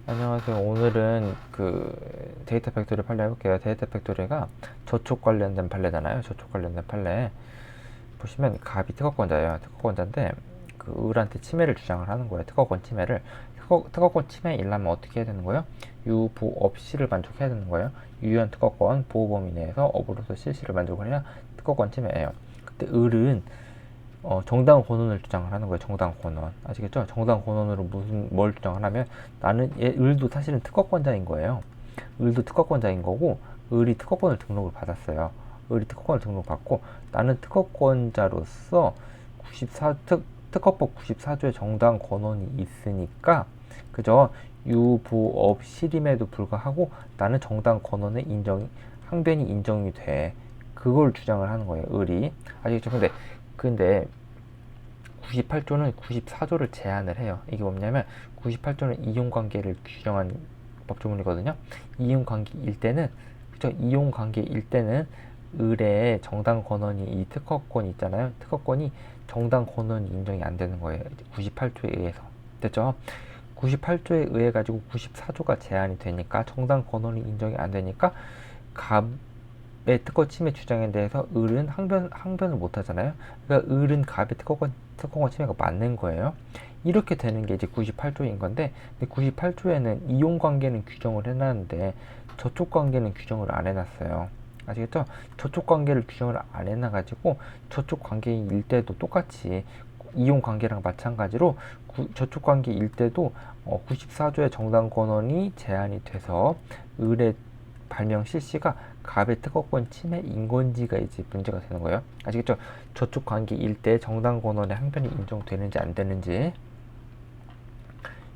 안녕하세요. 오늘은 데이터 팩토리 판례 해볼게요. 데이터 팩토리가 저촉 관련된 판례잖아요. 저촉 관련된 판례. 보시면 갑이 특허권자예요. 특허권자인데 을한테 침해를 주장을 하는 거예요. 특허권 침해를. 특허권 침해이려면 어떻게 해야 되는 거예요? 유보 없이를 만족해야 되는 거예요. 유효한 특허권 보호 범위 내에서 업으로서 실시를 만족을 해야 특허권 침해예요. 그때 을은 정당 권한을 주장을 하는 거예요. 정당 권한. 아시겠죠? 정당 권한으로 뭘 주장을 하면 을도 사실은 특허권자인 거예요. 을도 특허권자인 거고, 을이 특허권을 등록을 받았어요. 을이 특허권을 등록받고, 나는 특허권자로서 특허법 94조의 정당 권한이 있으니까, 그죠? 유보업 실임에도 불구하고 나는 정당 권한의 항변이 인정이 돼. 그걸 주장을 하는 거예요, 을이. 아시겠죠? 근데 98조는 94조를 제한을 해요. 이게 뭐냐면 98조는 이용관계를 규정한 법조문이거든요. 이용관계일 때는 그죠? 이용관계일 때는 을의 정당 권한이 이 특허권 있잖아요. 특허권이 정당 권한이 인정이 안 되는 거예요. 98조에 의해서. 됐죠? 98조에 의해 가지고 94조가 제한이 되니까 정당 권한이 인정이 안 되니까 갑의 특허 침해 주장에 대해서 을은 항변을 못 하잖아요. 그러니까 을은 갑의 특허권 침해가 맞는 거예요. 이렇게 되는 게 이제 98조인 건데, 98조에는 이용 관계는 규정을 해놨는데 저촉 관계는 규정을 안 해놨어요. 아시겠죠? 저촉 관계를 규정을 안 해놔가지고 저촉 관계일 때도 똑같이 이용 관계랑 마찬가지로 저촉 관계일 때도 94조의 정당 권한이 제한이 돼서 을의 발명 실시가 갑의 특허권 침해인 건지가 이제 문제가 되는 거예요. 아시겠죠? 저촉 관계일 때 정당 권한의 항변이 인정되는지 안 되는지,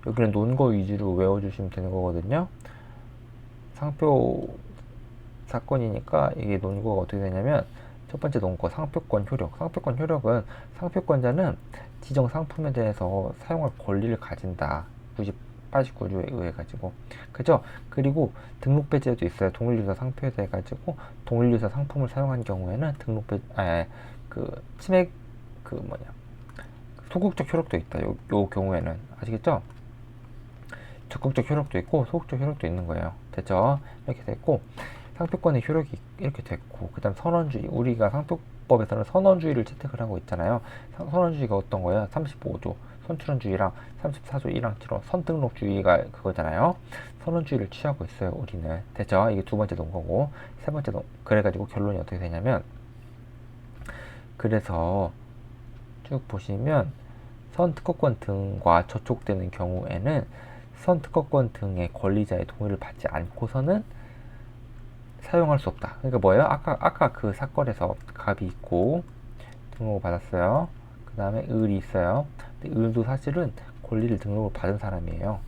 여기는 논거 위주로 외워주시면 되는 거거든요. 상표 사건이니까 이게 논거가 어떻게 되냐면, 첫 번째 논거 상표권 효력. 상표권 효력은 상표권자는 지정 상품에 대해서 사용할 권리를 가진다. 89조에 의해 가지고, 그죠? 그리고 등록 배제도 있어요. 동일유사 상표에 대해 가지고 동일유사 상품을 사용한 경우에는 치맥 소극적 효력도 있다. 요 경우에는 아시겠죠? 적극적 효력도 있고 소극적 효력도 있는 거예요. 됐죠? 이렇게 됐고, 상표권의 효력이 이렇게 됐고, 그 다음 선언주의. 우리가 상표법에서는 선언주의를 채택을 하고 있잖아요. 선언주의가 어떤 거예요? 35조 선출원주의랑 34조 1항 7호 선등록주의가 그거잖아요. 선언주의를 취하고 있어요, 우리는. 됐죠? 이게 두 번째 논거고, 세 번째 그래가지고 결론이 어떻게 되냐면, 그래서 쭉 보시면 선특허권 등과 저촉되는 경우에는 선특허권 등의 권리자의 동의를 받지 않고서는 사용할 수 없다. 그러니까 뭐예요? 아까 그 사건에서 갑이 있고 등록을 받았어요. 그 다음에 을이 있어요. 근데 을도 사실은 권리를 등록을 받은 사람이에요.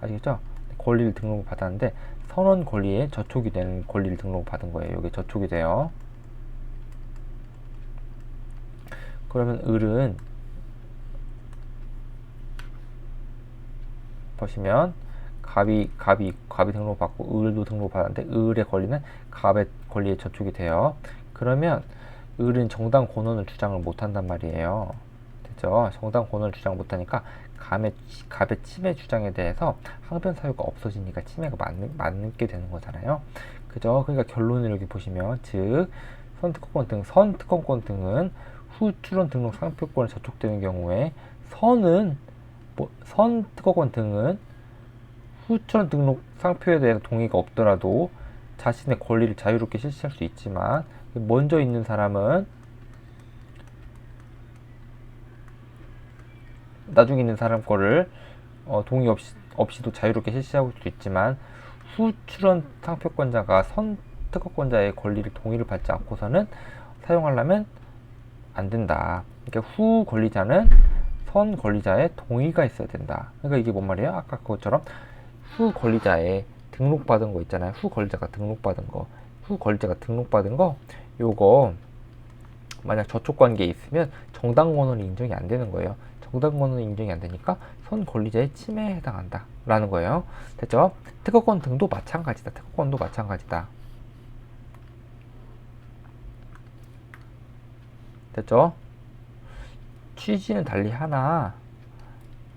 아시겠죠? 권리를 등록을 받았는데 선언 권리에 저촉이 되는 권리를 등록을 받은 거예요. 여기 저촉이 돼요. 그러면 을은 보시면 갑이 등록받고 을도 등록받았는데 을의 권리는 갑의 권리에 저촉이 돼요. 그러면 을은 정당 권한을 주장을 못한단 말이에요. 됐죠? 정당 권한을 주장 못하니까 갑의 침해 주장에 대해서 항변 사유가 없어지니까 침해가 맞게 되는 거잖아요. 그죠? 그러니까 결론을 여기 보시면, 즉 선특허권 등은 후 출원 등록 상표권에 저촉되는 경우에 선특허권 등은 후천 등록 상표에 대해서 동의가 없더라도 자신의 권리를 자유롭게 실시할 수 있지만, 먼저 있는 사람은 나중에 있는 사람 거를 동의 없이도 자유롭게 실시할 수 있지만, 후 출원 상표권자가 선 특허권자의 권리를 동의를 받지 않고서는 사용하려면 안 된다. 그러니까 후 권리자는 선 권리자의 동의가 있어야 된다. 그러니까 이게 뭔 말이에요? 아까 그것처럼 후 권리자의 등록받은 거 있잖아요. 후 권리자가 등록받은 거, 요거 만약 저촉 관계에 있으면 정당 권한이 인정이 안 되는 거예요. 정당 권한이 인정이 안 되니까 선 권리자의 침해에 해당한다 라는 거예요. 됐죠? 특허권 등도 마찬가지다. 특허권도 마찬가지다. 됐죠? 취지는 달리 하나,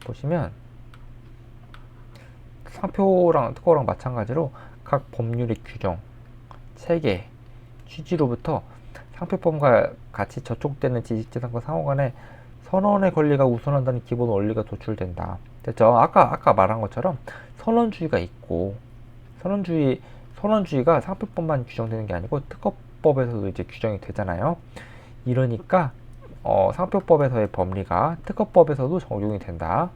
보시면 상표랑 특허랑 마찬가지로 각 법률의 규정, 체계, 취지로부터 상표법과 같이 저촉되는 지식재산권 상호 간에 선언의 권리가 우선한다는 기본 원리가 도출된다. 됐죠? 아까 말한 것처럼 선언주의가 있고 선언주의가 상표법만 규정되는 게 아니고 특허법에서도 이제 규정이 되잖아요. 이러니까 상표법에서의 법리가 특허법에서도 적용이 된다.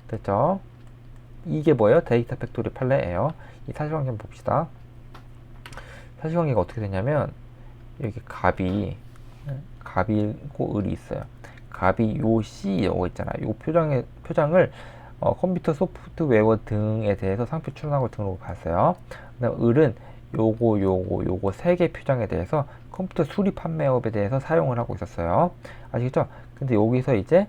됐죠? 이게 뭐예요? 데이터 팩토리 판례예요. 이 사실관계 한번 봅시다. 사실관계가 어떻게 되냐면 여기 갑이 있고 을이 있어요. 갑이 요 C 요거 있잖아요. 요 표장을 컴퓨터 소프트웨어 등에 대해서 상표 출원하고 등록을 받았어요. 그다음 을은 요거 세 개 표장에 대해서 컴퓨터 수리 판매업에 대해서 사용을 하고 있었어요. 아시겠죠? 근데 여기서 이제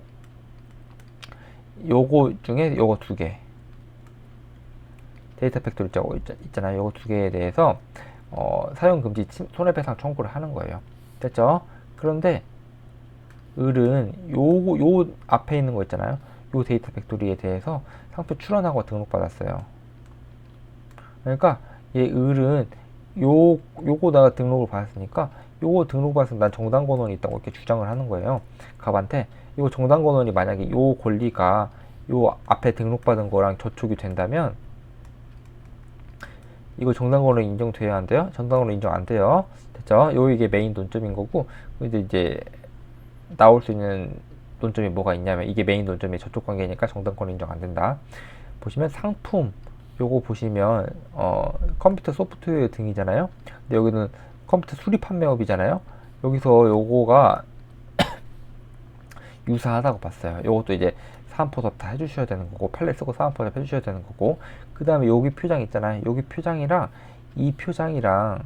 요거 중에 요거 두 개 데이터 팩토리 있잖아요. 요거 두 개에 대해서 사용 금지 손해배상 청구를 하는 거예요. 됐죠? 그런데 을은 요 앞에 있는 거 있잖아요. 요 데이터 팩토리에 대해서 상표 출원하고 등록받았어요. 그러니까 얘 을은 요거 내가 등록을 받았으니까 요거 등록받았으면 난 정당 권한이 있다고 이렇게 주장을 하는 거예요. 갑한테 요 정당 권한이 만약에 요 권리가 요 앞에 등록받은 거랑 저촉이 된다면 이거 정당 권한이 인정돼야 안 돼요? 정당 권한 인정 안 돼요. 됐죠? 이게 메인 논점인 거고 이제 나올 수 있는 논점이 뭐가 있냐면 이게 메인 논점이 저촉 관계니까 정당 권한 인정 안 된다. 보시면 상품 요거 보시면 컴퓨터 소프트웨어 등이잖아요. 근데 여기는 컴퓨터 수리 판매업이잖아요. 여기서 요거가 유사하다고 봤어요. 요것도 이제 사안포섭 다 해주셔야 되는 거고 판례 쓰고 사안포섭 해주셔야 되는 거고 그 다음에 여기 표장 있잖아요. 여기 표장이랑 이 표장이랑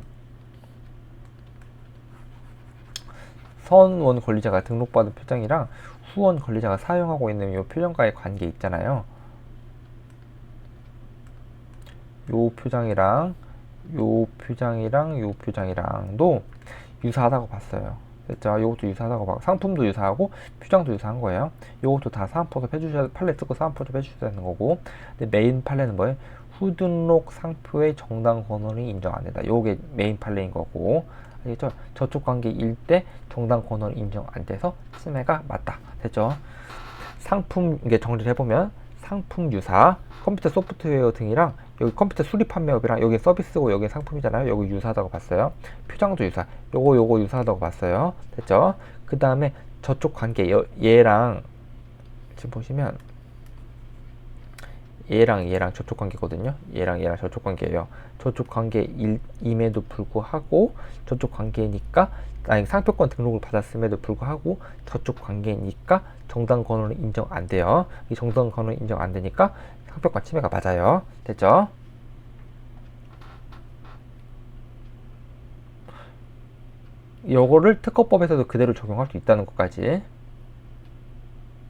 선원 권리자가 등록받은 표장이랑 후원 권리자가 사용하고 있는 이 표장과의 관계 있잖아요. 요 표장이랑 요 표장이랑도 유사하다고 봤어요. 됐죠? 요것도 유사하다고 봐. 상품도 유사하고 표장도 유사한 거예요. 요것도 다 사안포섭 해주셔야 팔레 쓰고 사안포섭 해주셔야 되는 거고. 근데 메인 판례는 뭐예요? 후등록 상표의 정당 권한이 인정 안 된다. 요게 메인 판례인 거고. 알겠죠? 저촉 관계일 때 정당 권한이 인정 안 돼서 침해가 맞다. 됐죠? 상품 이게 정리를 해보면 상품 유사, 컴퓨터 소프트웨어 등이랑 여기 컴퓨터 수리 판매업이랑 여기 서비스고 여기 상품이잖아요. 여기 유사하다고 봤어요. 표장도 유사. 요거 유사하다고 봤어요. 됐죠? 그 다음에 저쪽 관계 얘랑 지금 보시면 얘랑 저쪽 관계거든요. 얘랑 저쪽 관계예요. 저쪽 관계임에도 불구하고 저쪽 관계니까 아니 상표권 등록을 받았음에도 불구하고 저쪽 관계니까 정당 권한은 인정 안 돼요. 이 정당 권한 인정 안 되니까 상표권 침해가 맞아요. 됐죠? 요거를 특허법에서도 그대로 적용할 수 있다는 것까지